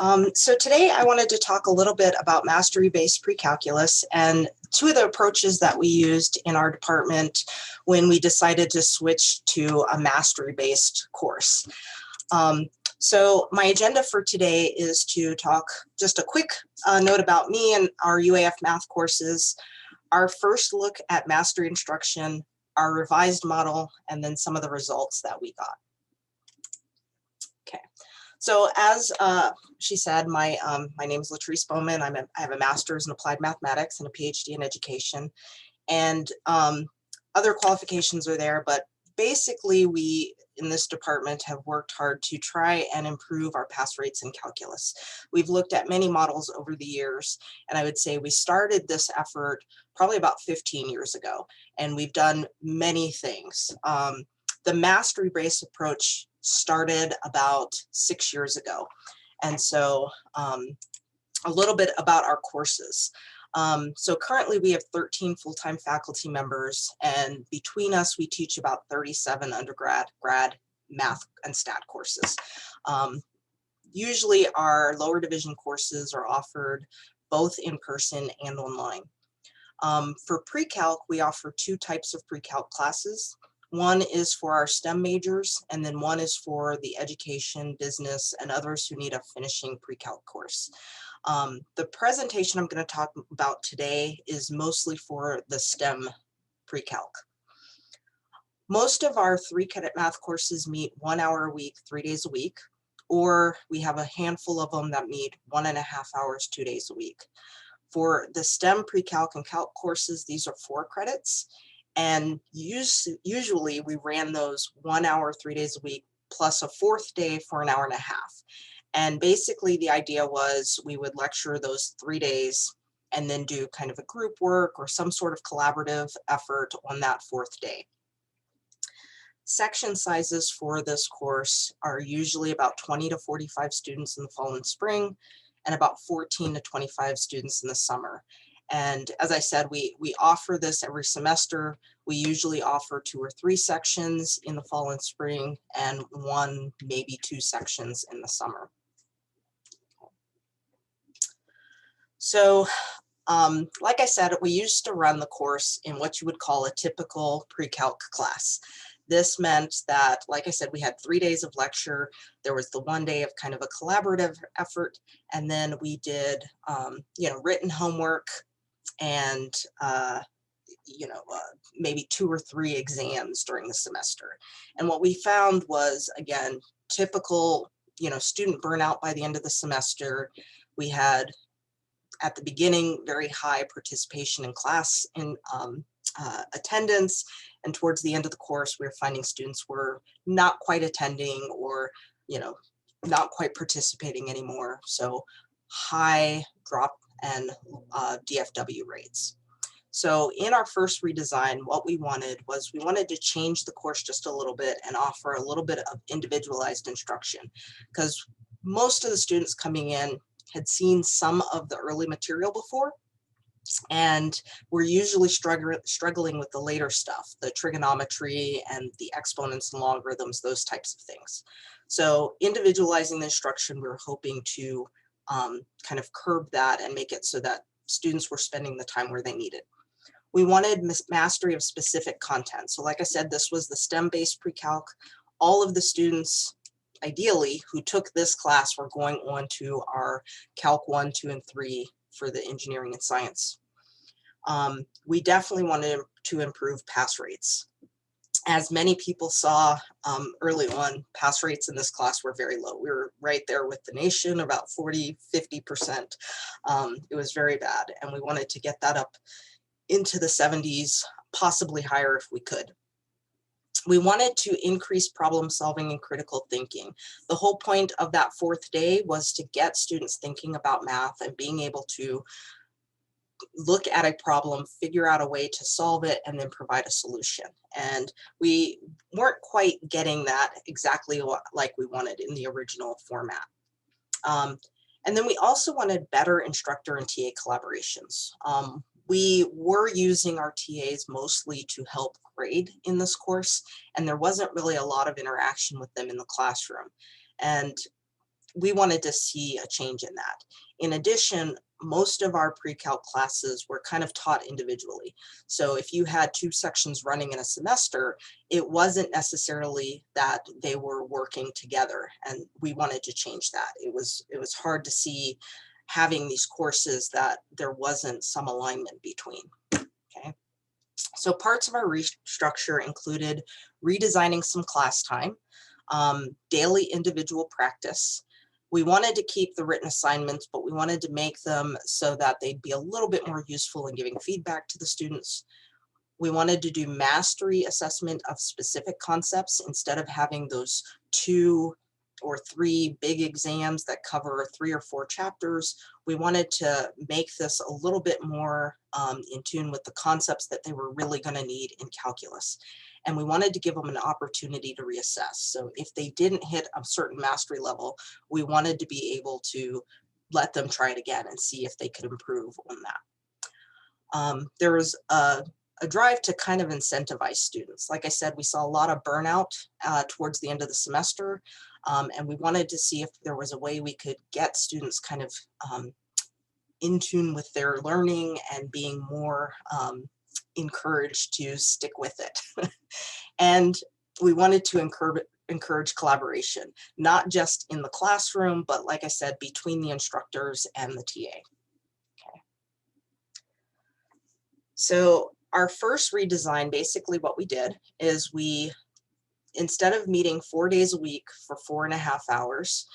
So today I wanted to talk a little bit about mastery-based precalculus and two of the approaches that we used in our department when we decided to switch to a mastery-based course. So my agenda for today is to talk just a quick note about me and our UAF math courses, our first look at mastery instruction, our revised model, and then some of the results that we got. Okay, so as she said, my name is Latrice Bowman. I have a master's in applied mathematics and a PhD in education, and other qualifications are there, but basically we in this department have worked hard to try and improve our pass rates in calculus. We've looked at many models over the years, and I would say we started this effort probably about 15 years ago, and we've done many things. The mastery-based approach started about 6 years ago, and so a little bit about our courses. So currently we have 13 full-time faculty members, and between us we teach about 37 undergrad, grad, math, and stat courses. Usually our lower division courses are offered both in person and online. For pre-calc, we offer two types of pre-calc classes. One is for our STEM majors, and then one is for the education, business, and others who need a finishing pre-calc course. The presentation I'm going to talk about today is mostly for the STEM pre-calc. Most of our 3-credit math courses meet 1 hour a week, 3 days a week, or we have a handful of them that meet 1.5 hours, 2 days a week. For the STEM pre-calc and calc courses, these are 4 credits, and usually we ran those 1 hour, 3 days a week, plus a 4th day for 1.5 hours. And basically the idea was we would lecture those 3 days and then do kind of a group work or some sort of collaborative effort on that 4th day. Section sizes for this course are usually about 20 to 45 students in the fall and spring, and about 14 to 25 students in the summer. And as I said, we offer this every semester. We usually offer 2 or 3 sections in the fall and spring, and 1, maybe 2 sections in the summer. So like I said, we used to run the course in what you would call a typical pre-calc class. This meant that, like I said, we had 3 days of lecture. There was the 1 day of kind of a collaborative effort, and then we did, written homework and, maybe 2 or 3 exams during the semester. And what we found was, again, typical, student burnout by the end of the semester. We had, at the beginning, very high participation in class in attendance, and towards the end of the course, we were finding students were not quite attending or, not quite participating anymore. So high drop and DFW rates. So in our first redesign, what we wanted was we wanted to change the course just a little bit and offer a little bit of individualized instruction, because most of the students coming in had seen some of the early material before, and we're usually struggling with the later stuff, the trigonometry and the exponents and logarithms, those types of things. So individualizing the instruction, we were hoping to kind of curb that and make it so that students were spending the time where they needed. We wanted mastery of specific content. So like I said, this was the STEM-based pre-calc. All of the students, ideally, who took this class were going on to our Calc 1, 2, and 3 for the engineering and science. We definitely wanted to improve pass rates. As many people saw early on, pass rates in this class were very low. We were right there with the nation, about 40, 50%. It was very bad, and we wanted to get that up into the 70s, possibly higher if we could. We wanted to increase problem solving and critical thinking. The whole point of that 4th day was to get students thinking about math and being able to look at a problem, figure out a way to solve it, and then provide a solution. And we weren't quite getting that exactly like we wanted in the original format. And then we also wanted better instructor and TA collaborations. We were using our TAs mostly to help grade in this course, and there wasn't really a lot of interaction with them in the classroom. And we wanted to see a change in that. In addition, most of our pre-calc classes were kind of taught individually. So if you had 2 sections running in a semester, it wasn't necessarily that they were working together, and we wanted to change that. It was hard to see having these courses that there wasn't some alignment between. Okay. So parts of our restructure included redesigning some class time, daily individual practice. We wanted to keep the written assignments, but we wanted to make them so that they'd be a little bit more useful in giving feedback to the students. We wanted to do mastery assessment of specific concepts instead of having those 2 or 3 big exams that cover 3 or 4 chapters. We wanted to make this a little bit more in tune with the concepts that they were really going to need in calculus. And we wanted to give them an opportunity to reassess. So if they didn't hit a certain mastery level, we wanted to be able to let them try it again and see if they could improve on that. There was a drive to kind of incentivize students. Like I said, we saw a lot of burnout towards the end of the semester, and we wanted to see if there was a way we could get students kind of in tune with their learning and being more encouraged to stick with it. And we wanted to encourage collaboration, not just in the classroom, but like I said, between the instructors and the TA. Okay. So our first redesign, basically what we did is we, instead of meeting 4 days a week for 4.5 hours,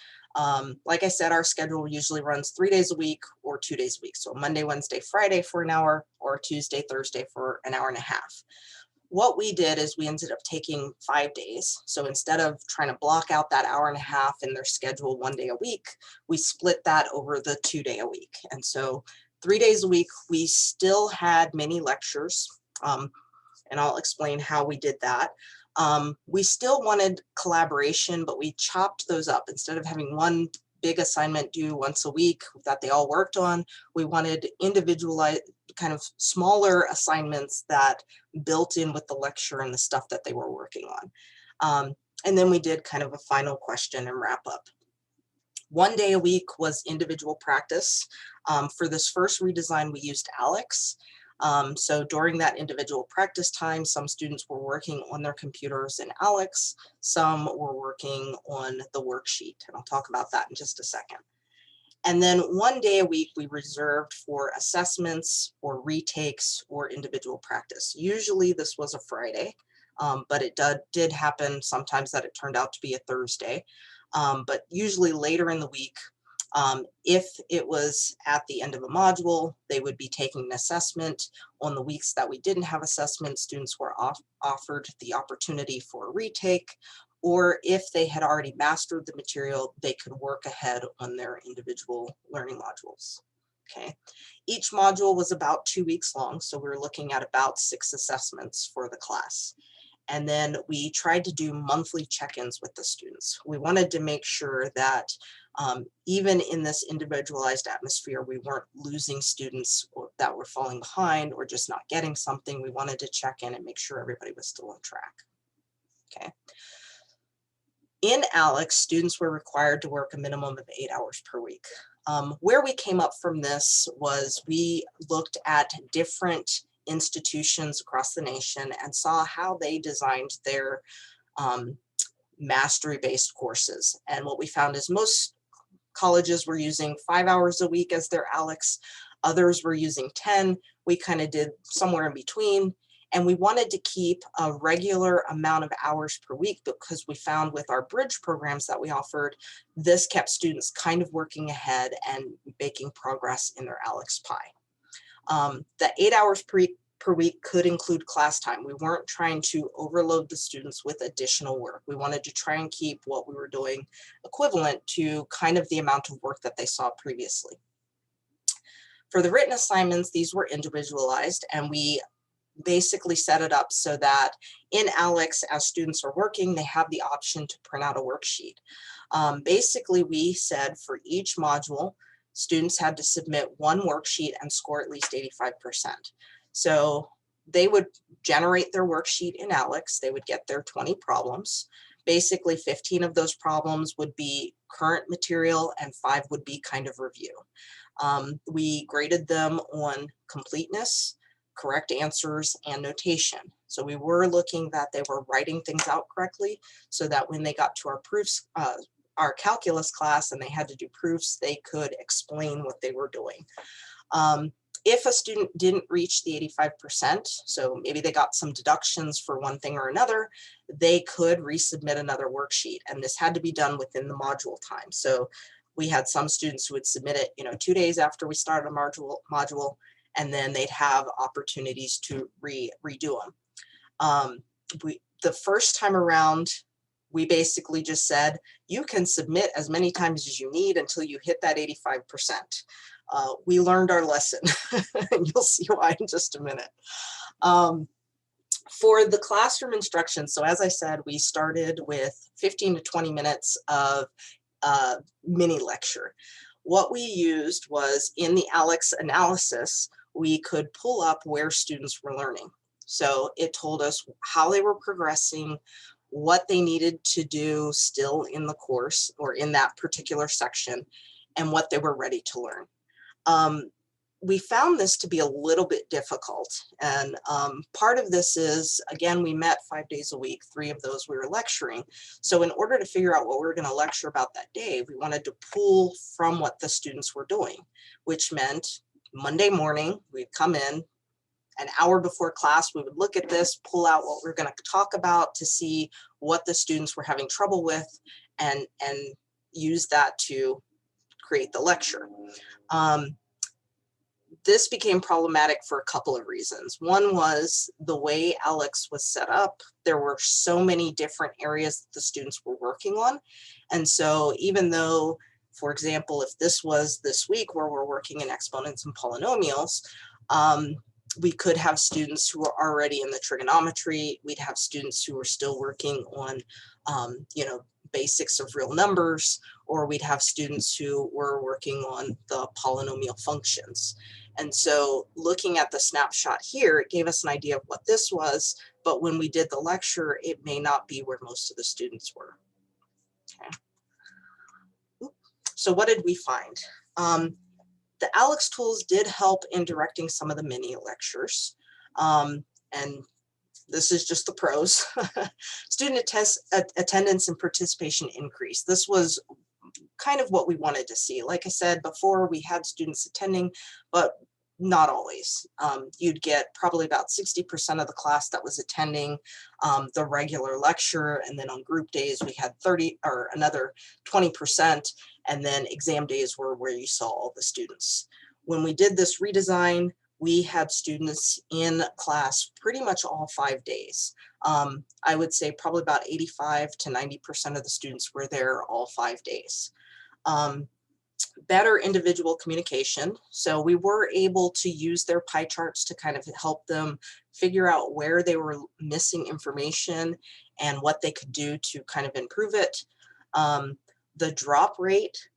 like I said, our schedule usually runs 3 days a week or 2 days a week. So Monday, Wednesday, Friday for an hour, or Tuesday, Thursday for an hour and a half. What we did is we ended up taking 5 days. So instead of trying to block out that hour and a half in their schedule 1 day a week, we split that over the 2 day a week. And so 3 days a week, we still had many lectures, and I'll explain how we did that. We still wanted collaboration, but we chopped those up. Instead of having one big assignment due once a week that they all worked on, we wanted individualized, kind of smaller assignments that built in with the lecture and the stuff that they were working on. And then we did kind of a final question and wrap up. 1 day a week was individual practice. For this first redesign, we used ALEKS. So during that individual practice time, some students were working on their computers in ALEKS, some were working on the worksheet, and I'll talk about that in just a second. And then 1 day a week we reserved for assessments or retakes or individual practice. Usually this was a Friday, but it did happen sometimes that it turned out to be a Thursday. But usually later in the week, if it was at the end of a module, they would be taking an assessment. On the weeks that we didn't have assessment, students were offered the opportunity for a retake, or if they had already mastered the material, they could work ahead on their individual learning modules. Okay. Each module was about 2 weeks long, so we were looking at about 6 assessments for the class. And then we tried to do monthly check-ins with the students. We wanted to make sure that even in this individualized atmosphere, we weren't losing students that were falling behind or just not getting something. We wanted to check in and make sure everybody was still on track. Okay. In ALEKS, students were required to work a minimum of 8 hours per week. Where we came up from this was we looked at different institutions across the nation and saw how they designed their mastery-based courses. And what we found is most colleges were using 5 hours a week as their ALEKS. Others were using 10. We kind of did somewhere in between. And we wanted to keep a regular amount of hours per week because we found with our bridge programs that we offered, this kept students kind of working ahead and making progress in their ALEKS pie. The 8 hours per week could include class time. We weren't trying to overload the students with additional work. We wanted to try and keep what we were doing equivalent to kind of the amount of work that they saw previously. For the written assignments, these were individualized, and we basically set it up so that in ALEKS, as students are working, they have the option to print out a worksheet. Basically, we said for each module, students had to submit one worksheet and score at least 85%. So they would generate their worksheet in ALEKS. They would get their 20 problems. Basically, 15 of those problems would be current material, and 5 would be kind of review. We graded them on completeness, correct answers, and notation. So we were looking that they were writing things out correctly, so that when they got to our proofs, our calculus class, and they had to do proofs, they could explain what they were doing. If a student didn't reach the 85%, so maybe they got some deductions for one thing or another, they could resubmit another worksheet, and this had to be done within the module time. So we had some students who would submit it, 2 days after we started a module, and then they'd have opportunities to redo them. The first time around, we basically just said, you can submit as many times as you need until you hit that 85%. We learned our lesson, and you'll see why in just a minute. For the classroom instruction, so as I said, we started with 15 to 20 minutes of mini lecture. What we used was, in the ALEKS analysis, we could pull up where students were learning. So it told us how they were progressing, what they needed to do still in the course or in that particular section, and what they were ready to learn. We found this to be a little bit difficult, and part of this is, again, we met 5 days a week, 3 of those we were lecturing. So in order to figure out what we were going to lecture about that day, we wanted to pull from what the students were doing, which meant Monday morning, we'd come in, an hour before class, we would look at this, pull out what we're going to talk about to see what the students were having trouble with, and use that to create the lecture. This became problematic for a couple of reasons. One was the way ALEKS was set up. There were so many different areas that the students were working on. And so even though, for example, if this was this week where we're working in exponents and polynomials, we could have students who are already in the trigonometry. We'd have students who are still working on, basics of real numbers, or we'd have students who were working on the polynomial functions. And so looking at the snapshot here, it gave us an idea of what this was, but when we did the lecture, it may not be where most of the students were. Okay. So what did we find? The ALEKS tools did help in directing some of the mini lectures. And this is just the pros. Student attendance and participation increased. This was kind of what we wanted to see. Like I said before, we had students attending, but not always. You'd get probably about 60% of the class that was attending the regular lecture, and then on group days we had 30 or another 20%, and then exam days were where you saw all the students. When we did this redesign, we had students in class pretty much all 5 days. I would say probably about 85 to 90% of the students were there all 5 days. Better individual communication. So we were able to use their pie charts to kind of help them figure out where they were missing information and what they could do to kind of improve it. The drop rate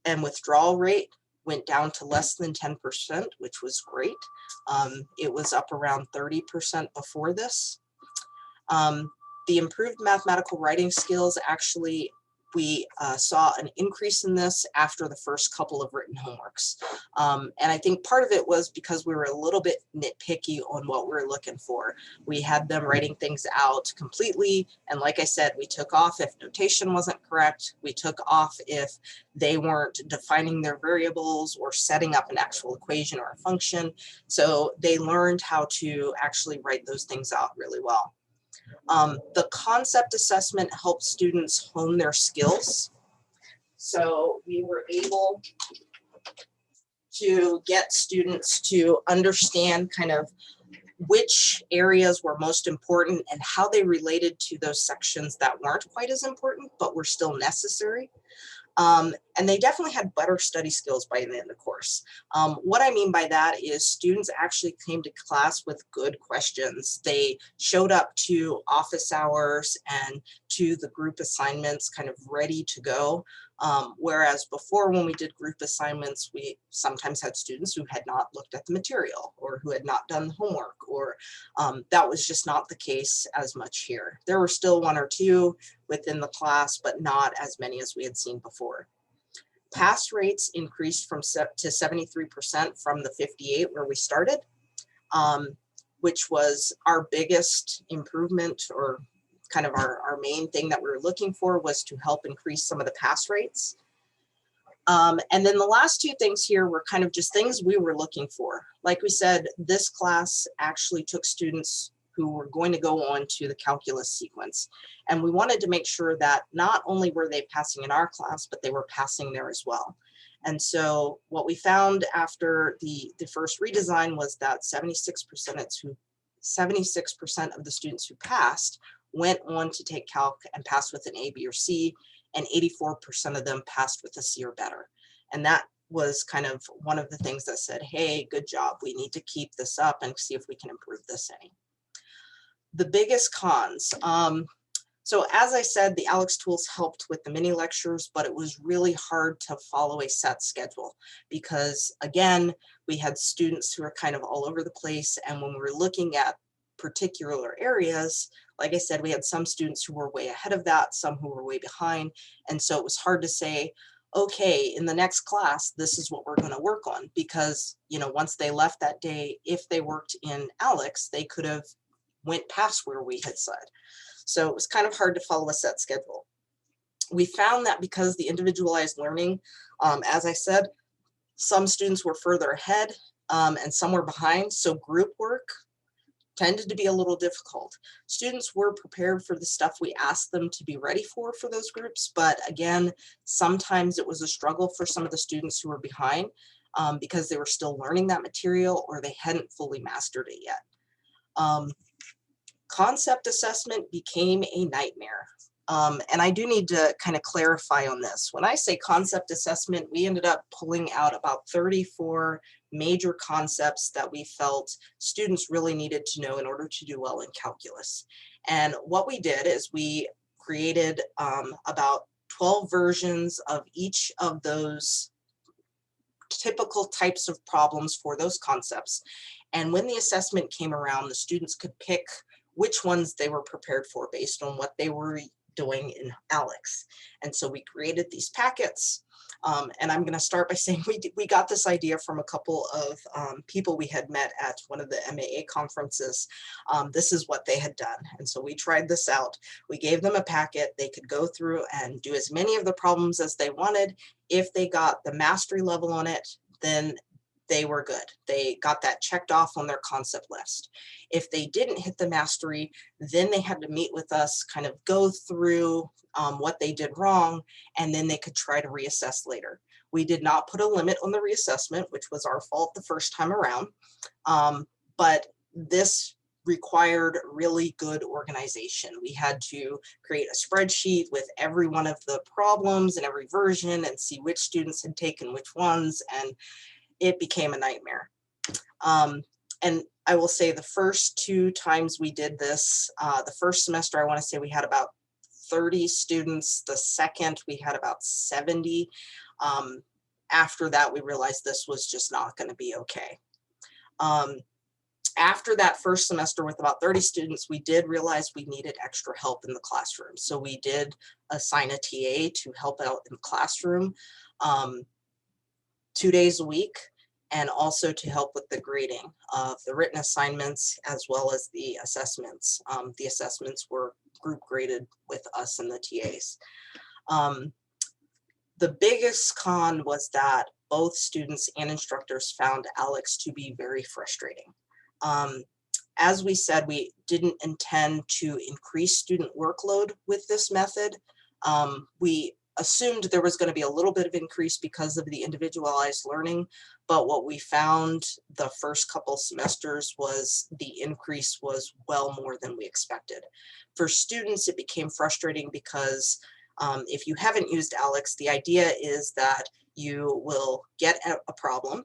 and withdrawal rate went down to less than 10%, which was great. It was up around 30% before this. The improved mathematical writing skills, actually, we saw an increase in this after the first couple of written homeworks. And I think part of it was because we were a little bit nitpicky on what we were looking for. We had them writing things out completely. And like I said, we took off if notation wasn't correct. We took off if they weren't defining their variables or setting up an actual equation or a function. So they learned how to actually write those things out really well. The concept assessment helps students hone their skills. So we were able to get students to understand kind of which areas were most important and how they related to those sections that weren't quite as important, but were still necessary. And they definitely had better study skills by the end of the course. What I mean by that is students actually came to class with good questions. They showed up to office hours and to the group assignments kind of ready to go. Whereas before, when we did group assignments, we sometimes had students who had not looked at the material or who had not done the homework, or that was just not the case as much here. There were still 1 or 2 within the class, but not as many as we had seen before. Pass rates increased to 73% from the 58 where we started, which was our biggest improvement, or kind of our main thing that we were looking for, was to help increase some of the pass rates. And then the last two things here were kind of just things we were looking for. Like we said, this class actually took students who were going to go on to the calculus sequence. And we wanted to make sure that not only were they passing in our class, but they were passing there as well. And so what we found after the first redesign was that 76% of the students who passed went on to take calc and pass with an A, B, or C, and 84% of them passed with a C or better. And that was kind of one of the things that said, hey, good job. We need to keep this up and see if we can improve this any. The biggest cons. So as I said, the ALEKS tools helped with the mini lectures, but it was really hard to follow a set schedule because, again, we had students who were kind of all over the place. And when we were looking at particular areas, like I said, we had some students who were way ahead of that, some who were way behind. And so it was hard to say, okay, in the next class, this is what we're going to work on, because, you know, once they left that day, if they worked in ALEKS, they could have went past where we had said. So it was kind of hard to follow a set schedule. We found that because the individualized learning, as I said, some students were further ahead and some were behind. So group work tended to be a little difficult. Students were prepared for the stuff we asked them to be ready for those groups. But again, sometimes it was a struggle for some of the students who were behind because they were still learning that material or they hadn't fully mastered it yet. Concept assessment became a nightmare. And I do need to kind of clarify on this. When I say concept assessment, we ended up pulling out about 34 major concepts that we felt students really needed to know in order to do well in calculus. And what we did is we created about 12 versions of each of those typical types of problems for those concepts. And when the assessment came around, the students could pick which ones they were prepared for based on what they were doing in ALEKS. And so we created these packets. And I'm going to start by saying we got this idea from a couple of people we had met at one of the MAA conferences. This is what they had done. And so we tried this out. We gave them a packet. They could go through and do as many of the problems as they wanted. If they got the mastery level on it, then they were good. They got that checked off on their concept list. If they didn't hit the mastery, then they had to meet with us, kind of go through what they did wrong, and then they could try to reassess later. We did not put a limit on the reassessment, which was our fault the first time around, but this required really good organization. We had to create a spreadsheet with every one of the problems and every version and see which students had taken which ones, and it became a nightmare. And I will say the first two times we did this, the first semester, I want to say we had about 30 students. The second, we had about 70. After that, we realized this was just not going to be okay. After that first semester with about 30 students, we did realize we needed extra help in the classroom. So we did assign a TA to help out in the classroom 2 days a week, and also to help with the grading of the written assignments as well as the assessments. The assessments were group graded with us and the TAs. The biggest con was that both students and instructors found ALEKS to be very frustrating. As we said, we didn't intend to increase student workload with this method. We assumed there was going to be a little bit of increase because of the individualized learning, but what we found the first couple semesters was the increase was well more than we expected. For students, it became frustrating because if you haven't used ALEKS, the idea is that you will get a problem,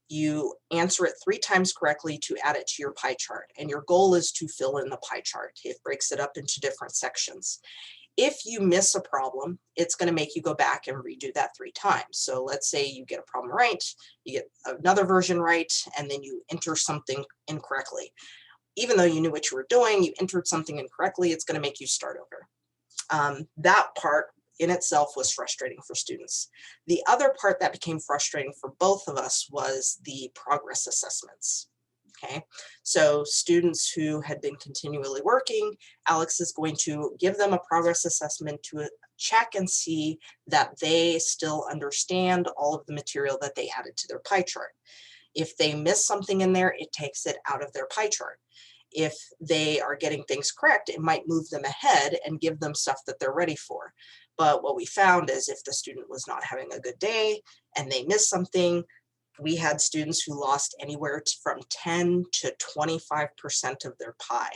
you answer it 3 times correctly to add it to your pie chart, and your goal is to fill in the pie chart. It breaks it up into different sections. If you miss a problem, it's going to make you go back and redo that 3 times. So let's say you get a problem right, you get another version right, and then you enter something incorrectly. Even though you knew what you were doing, you entered something incorrectly, it's going to make you start over. That part in itself was frustrating for students. The other part that became frustrating for both of us was the progress assessments. Okay, so students who had been continually working, ALEKS is going to give them a progress assessment to check and see that they still understand all of the material that they added to their pie chart. If they miss something in there, it takes it out of their pie chart. If they are getting things correct, it might move them ahead and give them stuff that they're ready for. But what we found is if the student was not having a good day and they missed something, we had students who lost anywhere from 10 to 25% of their pie.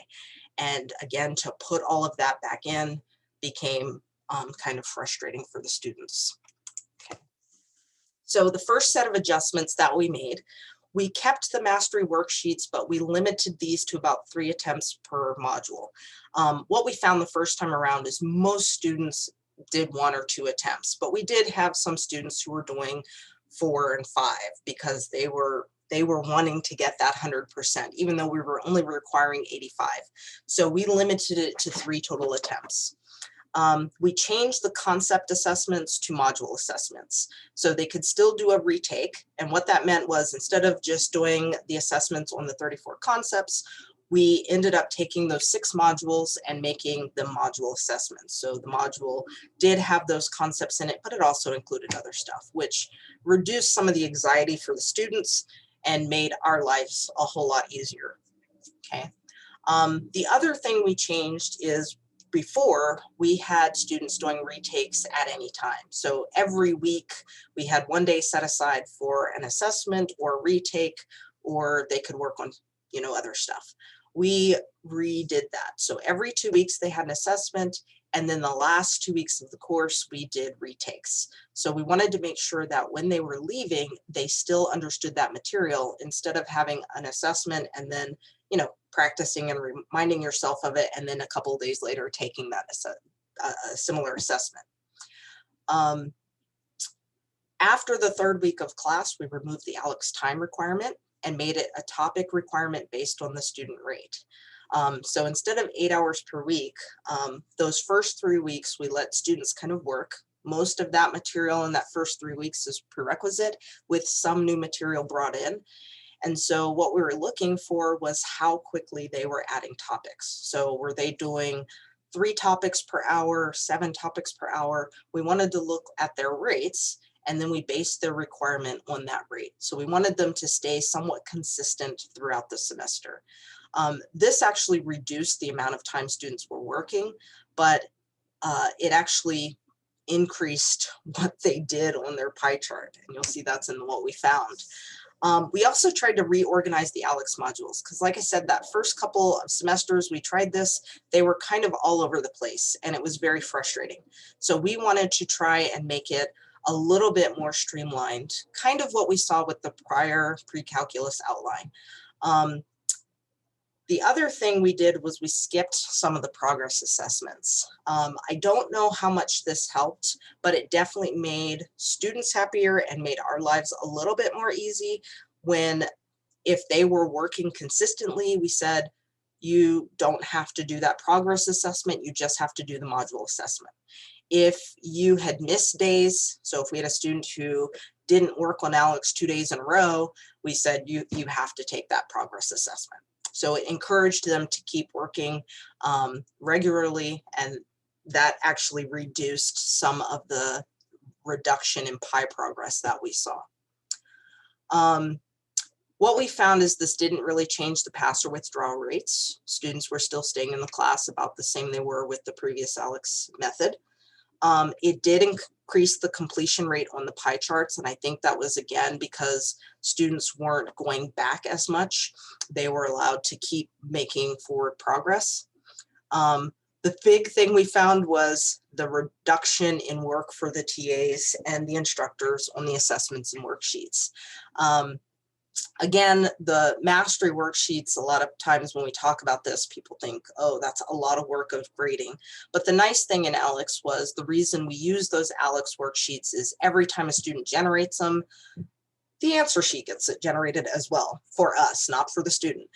And again, to put all of that back in became kind of frustrating for the students. Okay. So the first set of adjustments that we made, we kept the mastery worksheets, but we limited these to about 3 attempts per module. What we found the first time around is most students did 1 or 2 attempts, but we did have some students who were doing 4 and 5 because they were wanting to get that 100%, even though we were only requiring 85. So we limited it to 3 total attempts. We changed the concept assessments to module assessments. So they could still do a retake. And what that meant was instead of just doing the assessments on the 34 concepts, we ended up taking those 6 modules and making them module assessments. So the module did have those concepts in it, but it also included other stuff, which reduced some of the anxiety for the students and made our lives a whole lot easier. Okay. The other thing we changed is before we had students doing retakes at any time. So every week we had 1 day set aside for an assessment or retake, or they could work on, other stuff. We redid that. So every 2 weeks they had an assessment, and then the last 2 weeks of the course we did retakes. So we wanted to make sure that when they were leaving, they still understood that material instead of having an assessment and then, practicing and reminding yourself of it, and then a couple of days later taking that a similar assessment. After the 3rd week of class, we removed the ALEKS time requirement and made it a topic requirement based on the student rate. So instead of 8 hours per week, those first 3 weeks, we let students kind of work. Most of that material in that first 3 weeks is prerequisite with some new material brought in. And so what we were looking for was how quickly they were adding topics. So were they doing 3 topics per hour, 7 topics per hour? We wanted to look at their rates, and then we based their requirement on that rate. So we wanted them to stay somewhat consistent throughout the semester. This actually reduced the amount of time students were working, but it actually increased what they did on their pie chart. And you'll see that's in what we found. We also tried to reorganize the ALEKS modules because, like I said, that first couple of semesters we tried this, they were kind of all over the place and it was very frustrating. So we wanted to try and make it a little bit more streamlined, kind of what we saw with the prior pre-calculus outline. The other thing we did was we skipped some of the progress assessments. I don't know how much this helped, but it definitely made students happier and made our lives a little bit more easy when, if they were working consistently, we said, you don't have to do that progress assessment, you just have to do the module assessment. If you had missed days, so if we had a student who didn't work on ALEKS 2 days in a row, we said you have to take that progress assessment. So it encouraged them to keep working regularly, and that actually reduced some of the reduction in pie progress that we saw. What we found is this didn't really change the pass or withdrawal rates. Students were still staying in the class about the same they were with the previous ALEKS method. It did increase the completion rate on the pie charts, and I think that was again because students weren't going back as much. They were allowed to keep making forward progress. The big thing we found was the reduction in work for the TAs and the instructors on the assessments and worksheets. Again, the mastery worksheets, a lot of times when we talk about this, people think, oh, that's a lot of work of grading. But the nice thing in ALEKS was the reason we use those ALEKS worksheets is every time a student generates them, the answer sheet gets it generated as well for us, not for the student.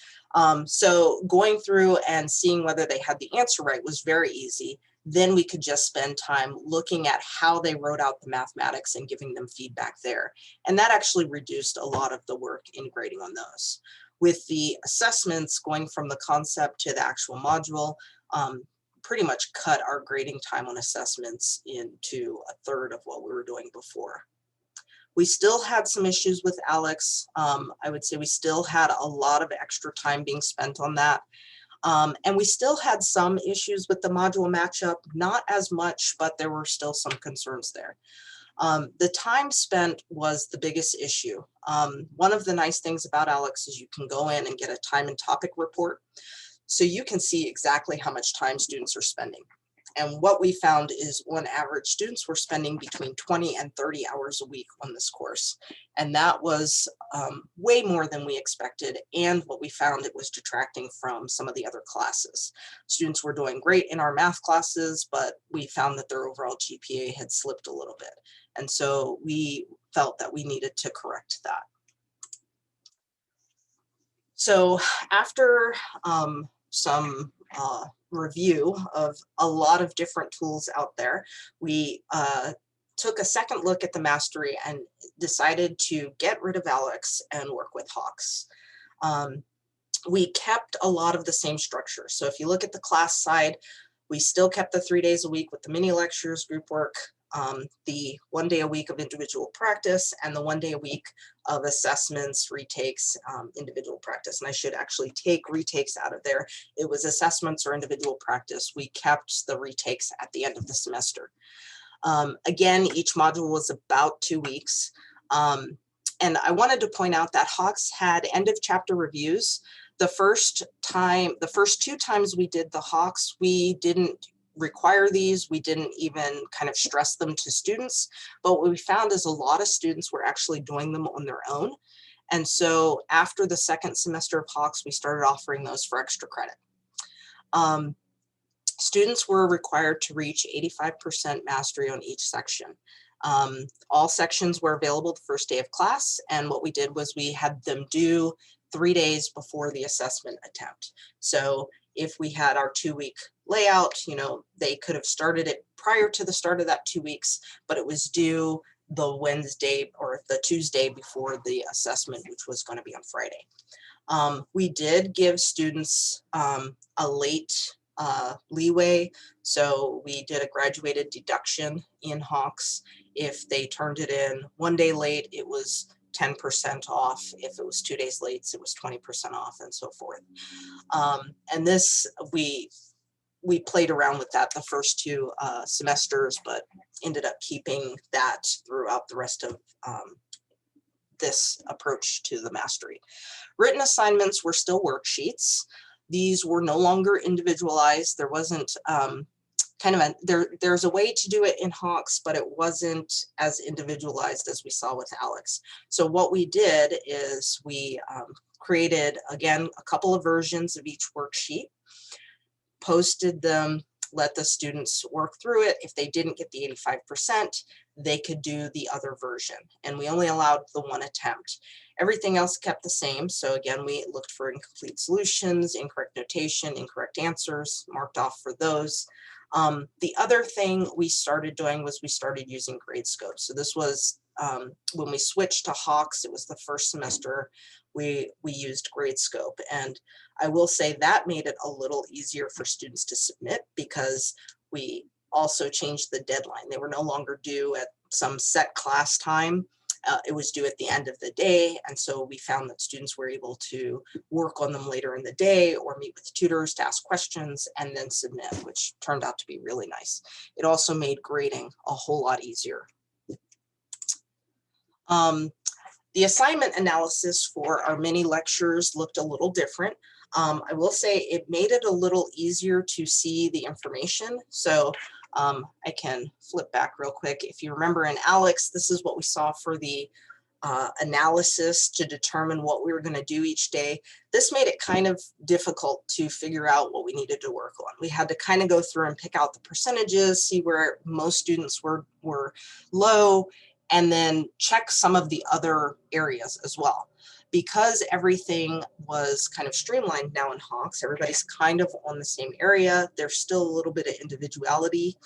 So going through and seeing whether they had the answer right was very easy. then we could just spend time looking at how they wrote out the mathematics and giving them feedback there. And that actually reduced a lot of the work in grading on those. With the assessments, going from the concept to the actual module, pretty much cut our grading time on assessments into a third of what we were doing before. We still had some issues with ALEKS. I would say we still had a lot of extra time being spent on that. And we still had some issues with the module matchup, not as much, but there were still some concerns there. The time spent was the biggest issue. One of the nice things about ALEKS is you can go in and get a time and topic report. So you can see exactly how much time students are spending. And what we found is on average, students were spending between 20 and 30 hours a week on this course. And that was way more than we expected. And what we found, it was detracting from some of the other classes. Students were doing great in our math classes, but we found that their overall GPA had slipped a little bit. And so we felt that we needed to correct that. So after some review of a lot of different tools out there, we took a second look at the mastery and decided to get rid of ALEKS and work with HAWKS. We kept a lot of the same structure. So if you look at the class side, we still kept the 3 days a week with the mini lectures, group work, the 1 day a week of individual practice, and the 1 day a week of assessments, retakes, individual practice. And I should actually take retakes out of there. It was assessments or individual practice. We kept the retakes at the end of the semester. Again, each module was about 2 weeks. And I wanted to point out that HAWKS had end of chapter reviews. The first 2 times we did the HAWKS, we didn't require these. We didn't even kind of stress them to students, but what we found is a lot of students were actually doing them on their own. And so after the second semester of HAWKS, we started offering those for extra credit. Students were required to reach 85% mastery on each section. All sections were available the first day of class, and what we did was we had them do 3 days before the assessment attempt. So if we had our 2-week layout, they could have started it prior to the start of that 2 weeks, but it was due the Wednesday or the Tuesday before the assessment, which was going to be on Friday. We did give students a late leeway. So we did a graduated deduction in HAWKS. If they turned it in 1 day late, it was 10% off. If it was 2 days late, it was 20% off, and so forth. And this, we played around with that the first 2 semesters, but ended up keeping that throughout the rest of this approach to the mastery. Written assignments were still worksheets. These were no longer individualized. There wasn't there's a way to do it in HAWKS, but it wasn't as individualized as we saw with ALEKS. So what we did is we created, again, a couple of versions of each worksheet, posted them, let the students work through it. If they didn't get the 85%, they could do the other version. And we only allowed the 1 attempt. Everything else kept the same. So again, we looked for incomplete solutions, incorrect notation, incorrect answers, marked off for those. The other thing we started doing was we started using GradeScope. So this was when we switched to HAWKS, it was the first semester we used GradeScope. And I will say that made it a little easier for students to submit because we also changed the deadline. They were no longer due at some set class time. It was due at the end of the day. And so we found that students were able to work on them later in the day or meet with tutors to ask questions and then submit, which turned out to be really nice. It also made grading a whole lot easier. The assignment analysis for our mini lectures looked a little different. I will say it made it a little easier to see the information. So I can flip back real quick. If you remember in ALEKS, this is what we saw for the analysis to determine what we were going to do each day. This made it kind of difficult to figure out what we needed to work on. We had to kind of go through and pick out the percentages, see where most students were low, and then check some of the other areas as well. Because everything was kind of streamlined now in Hawks, everybody's kind of on the same area. There's still a little bit of individuality,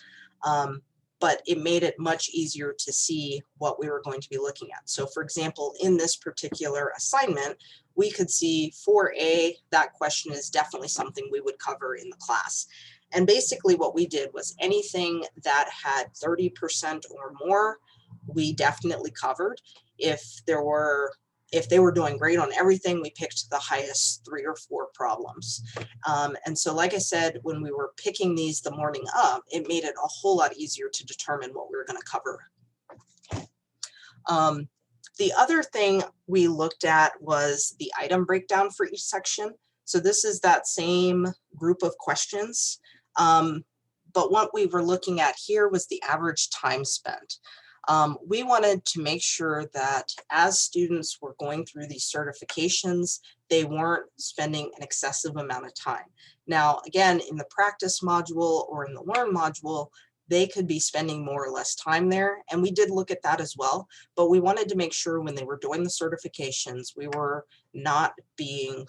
but it made it much easier to see what we were going to be looking at. So for example, in this particular assignment, we could see 4A, that question is definitely something we would cover in the class. And basically what we did was anything that had 30% or more, we definitely covered. If they were doing great on everything, we picked the highest 3 or 4 problems. And so like I said, when we were picking these the morning up, it made it a whole lot easier to determine what we were going to cover. The other thing we looked at was the item breakdown for each section. So this is that same group of questions. But what we were looking at here was the average time spent. We wanted to make sure that as students were going through these certifications, they weren't spending an excessive amount of time. Now, again, in the practice module or in the learn module, they could be spending more or less time there. And we did look at that as well, but we wanted to make sure when they were doing the certifications, we were not being,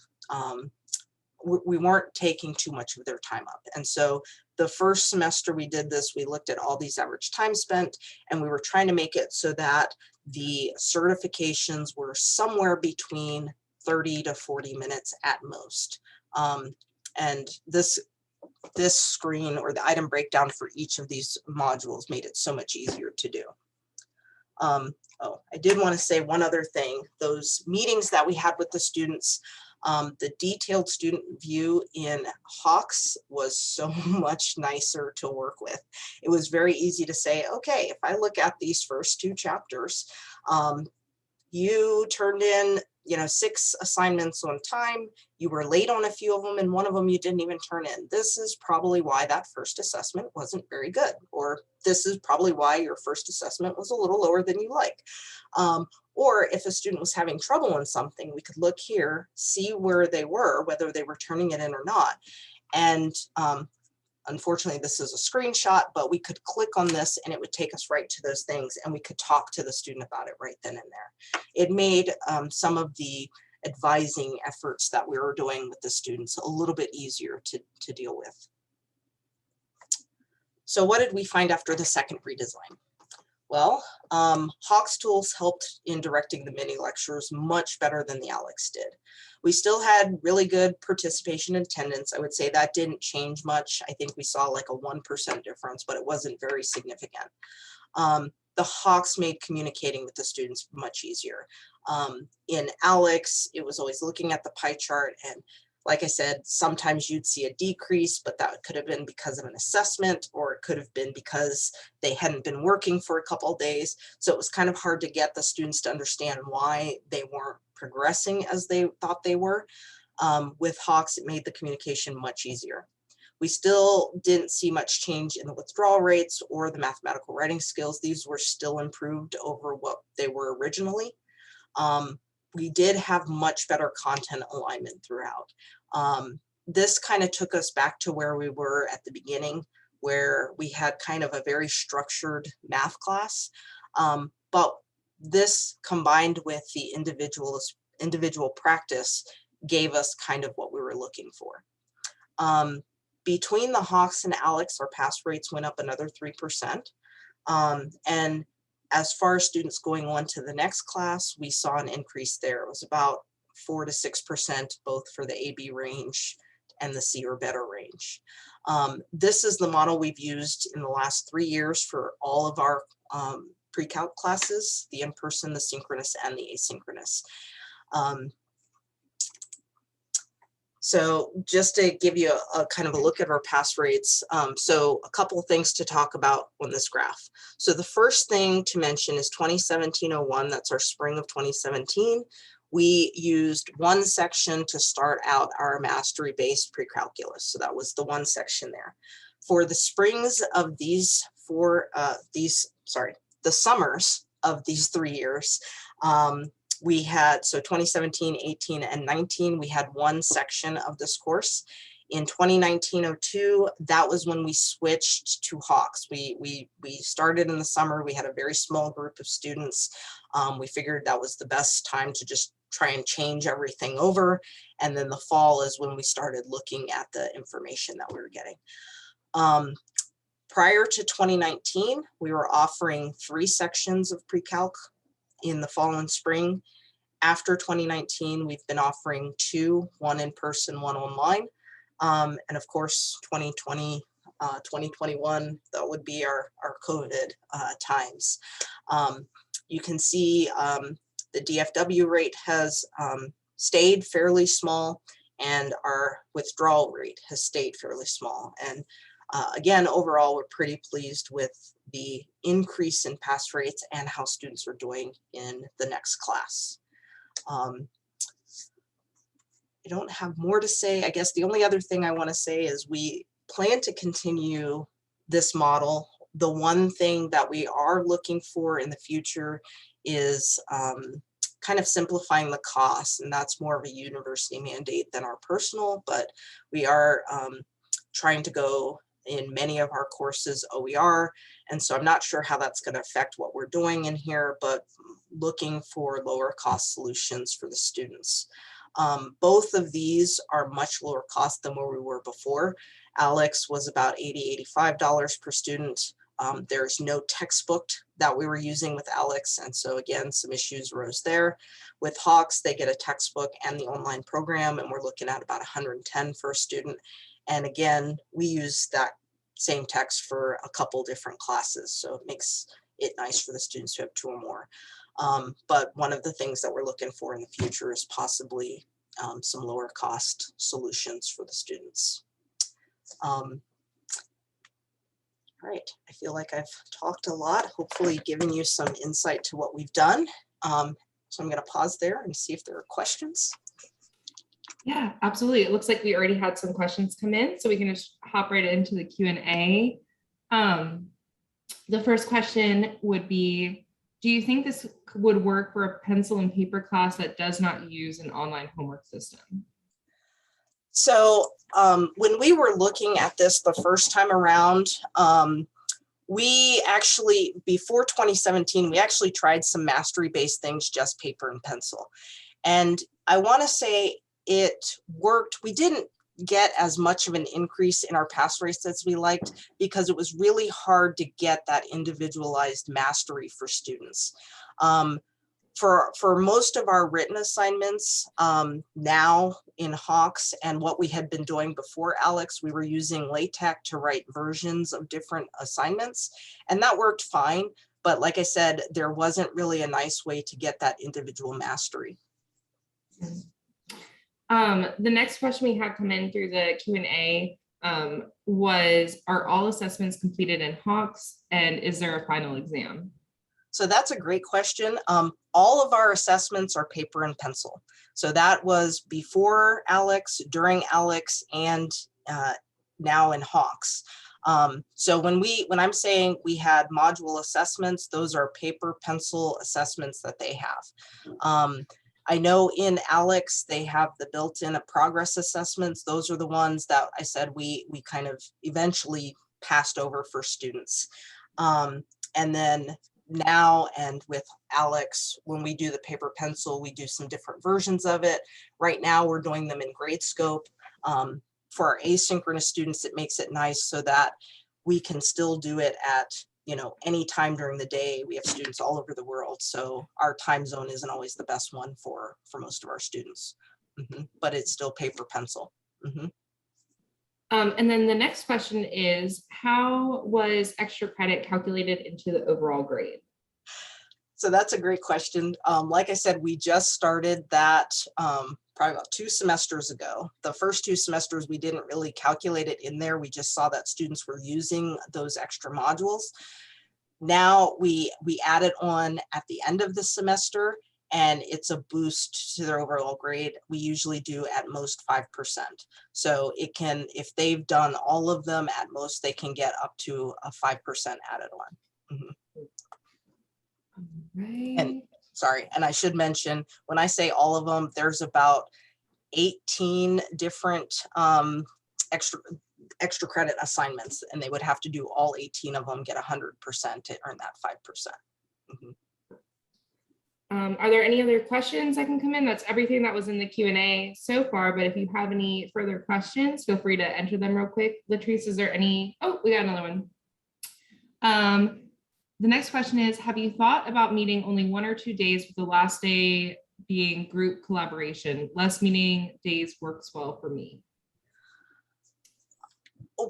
we weren't taking too much of their time up. And so the first semester we did this, we looked at all these average time spent, and we were trying to make it so that the certifications were somewhere between 30 to 40 minutes at most. And this screen or the item breakdown for each of these modules made it so much easier to do. Oh, I did want to say one other thing. Those meetings that we had with the students, the detailed student view in Hawks was so much nicer to work with. It was very easy to say, okay, if I look at these first 2 chapters, you turned in 6 assignments on time, you were late on a few of them, and one of them you didn't even turn in. This is probably why that first assessment wasn't very good, or this is probably why your first assessment was a little lower than you like. Or if a student was having trouble in something, we could look here, see where they were, whether they were turning it in or not. And unfortunately, this is a screenshot, but we could click on this and it would take us right to those things, and we could talk to the student about it right then and there. It made some of the advising efforts that we were doing with the students a little bit easier to deal with. So what did we find after the second redesign? Well, Hawks tools helped in directing the mini lectures much better than the ALEKS did. We still had really good participation and attendance. I would say that didn't change much. I think we saw like a 1% difference, but it wasn't very significant. The Hawks made communicating with the students much easier. In ALEKS, it was always looking at the pie chart, and like I said, sometimes you'd see a decrease, but that could have been because of an assessment, or it could have been because they hadn't been working for a couple of days. So it was kind of hard to get the students to understand why they weren't progressing as they thought they were. With Hawks, it made the communication much easier. We still didn't see much change in the withdrawal rates or the mathematical writing skills. These were still improved over what they were originally. We did have much better content alignment throughout. This kind of took us back to where we were at the beginning, where we had kind of a very structured math class. But this combined with the individual practice gave us kind of what we were looking for. Between the Hawks and ALEKS, our pass rates went up another 3%. And as far as students going on to the next class, we saw an increase there. It was about 4 to 6%, both for the AB range and the C or better range. This is the model we've used in the last 3 years for all of our pre-calc classes, the in-person, the synchronous, and the asynchronous. So just to give you a kind of a look at our pass rates, so a couple of things to talk about on this graph. So the first thing to mention is 2017-01, that's our spring of 2017. We used one section to start out our mastery-based pre-calculus. So that was the one section there. For the springs of these the summers of these 3 years, we had, so 2017, 18, and 19, we had one section of this course. In 2019-02, that was when we switched to Hawks. We started in the summer. We had a very small group of students. We figured that was the best time to just try and change everything over. And then the fall is when we started looking at the information that we were getting. Prior to 2019, we were offering 3 sections of pre-calc in the fall and spring. After 2019, we've been offering 2, 1 in person, 1 online. And of course, 2020, 2021, that would be our COVID times. You can see the DFW rate has stayed fairly small, and our withdrawal rate has stayed fairly small. And again, overall, we're pretty pleased with the increase in pass rates and how students are doing in the next class. I don't have more to say. I guess the only other thing I want to say is we plan to continue this model. The one thing that we are looking for in the future is kind of simplifying the costs, and that's more of a university mandate than our personal, but we are trying to go in many of our courses OER, and so I'm not sure how that's going to affect what we're doing in here, but looking for lower cost solutions for the students. Both of these are much lower cost than where we were before. ALEKS was about $80, $85 per student. There's no textbook that we were using with ALEKS, and so again, some issues arose there. With Hawks, they get a textbook and the online program, and we're looking at about $110 for a student. And again, we use that same text for a couple different classes, so it makes it nice for the students who have 2 or more. But one of the things that we're looking for in the future is possibly some lower cost solutions for the students. All right, I feel like I've talked a lot, hopefully given you some insight to what we've done. So I'm going to pause there and see if there are questions. Yeah, absolutely. It looks like we already had some questions come in, so we can just hop right into the Q&A. The first question would be, do you think this would work for a pencil and paper class that does not use an online homework system? So when we were looking at this the first time around, we actually, before 2017, we actually tried some mastery-based things, just paper and pencil. And I want to say it worked. We didn't get as much of an increase in our pass rates as we liked because it was really hard to get that individualized mastery for students. For most of our written assignments now in Hawks and what we had been doing before ALEKS, we were using LaTeX to write versions of different assignments, and that worked fine. But like I said, there wasn't really a nice way to get that individual mastery. The next question we had come in through the Q&A was, are all assessments completed in Hawks, and is there a final exam? So that's a great question. All of our assessments are paper and pencil. So that was before ALEKS, during ALEKS, and now in Hawks. So when I'm saying we had module assessments, those are paper pencil assessments that they have. I know in ALEKS, they have the built-in progress assessments. Those are the ones that I said we kind of eventually passed over for students. And then now, and with ALEKS, when we do the paper pencil, we do some different versions of it. Right now, we're doing them in GradeScope. For our asynchronous students, it makes it nice so that we can still do it at, you know, any time during the day. We have students all over the world, so our time zone isn't always the best one for most of our students. But it's still paper pencil. And then the next question is, how was extra credit calculated into the overall grade? So that's a great question. Like I said, we just started that probably about 2 semesters ago. The first 2 semesters, we didn't really calculate it in there. We just saw that students were using those extra modules. Now we add it on at the end of the semester, and it's a boost to their overall grade. We usually do at most 5%. So it can, if they've done all of them, at most they can get up to a 5% added on. Right. And sorry, and I should mention, when I say all of them, there's about 18 different extra credit assignments, and they would have to do all 18 of them, get 100% to earn that 5%. Are there any other questions that can come in? That's everything that was in the Q&A so far, but if you have any further questions, feel free to enter them real quick. Latrice, is there any? Oh, we got another one. The next question is, have you thought about meeting only 1 or 2 days with the last day being group collaboration? Less meeting days works well for me.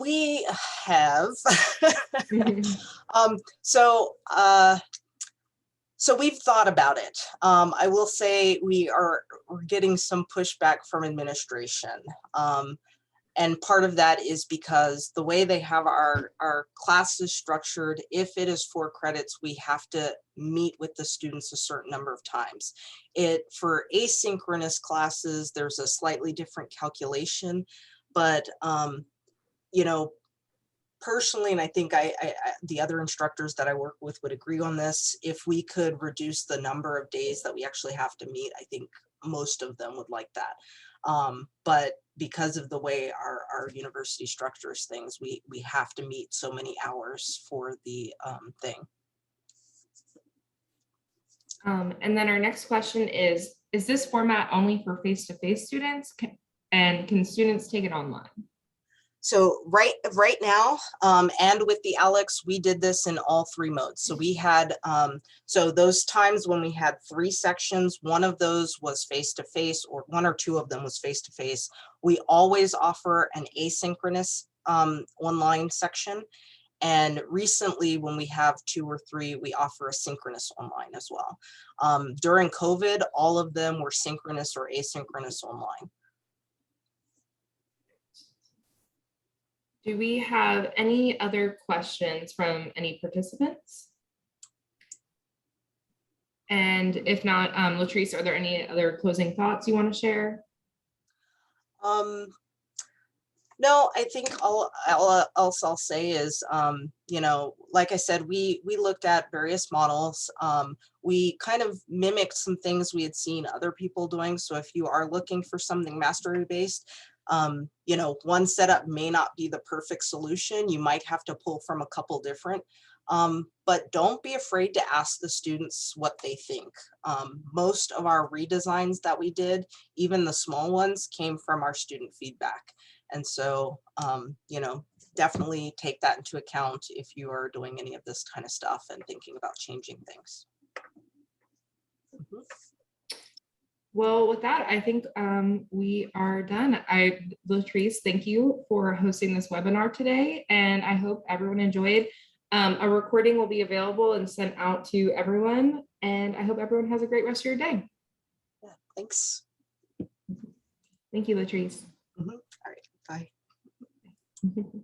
We have. So we've thought about it. I will say we're getting some pushback from administration. And part of that is because the way they have our classes structured, if it is 4 credits, we have to meet with the students a certain number of times. For asynchronous classes, there's a slightly different calculation, but you know, personally, and I think the other instructors that I work with would agree on this, if we could reduce the number of days that we actually have to meet, I think most of them would like that. But because of the way our university structures things, we have to meet so many hours for the thing. And then our next question is this format only for face-to-face students? And can students take it online? So right now, and with the ALEKS, we did this in all 3 modes. So we had, so those times when we had 3 sections, one of those was face-to-face, or 1 or 2 of them was face-to-face. We always offer an asynchronous online section. And recently, when we have 2 or 3, we offer a synchronous online as well. During COVID, all of them were synchronous or asynchronous online. Do we have any other questions from any participants? And if not, Latrice, are there any other closing thoughts you want to share? No, I think all else I'll say is, you know, like I said, we looked at various models. We kind of mimicked some things we had seen other people doing. So if you are looking for something mastery based, you know, one setup may not be the perfect solution. You might have to pull from a couple different, but don't be afraid to ask the students what they think. Most of our redesigns that we did, even the small ones, came from our student feedback. And so, you know, definitely take that into account if you are doing any of this kind of stuff and thinking about changing things. Mm-hmm. Well, with that, I think we are done. Latrice, thank you for hosting this webinar today, and I hope everyone enjoyed. A recording will be available and sent out to everyone, and I hope everyone has a great rest of your day. Yeah, thanks. Thank you, Latrice. Mm-hmm. All right, bye.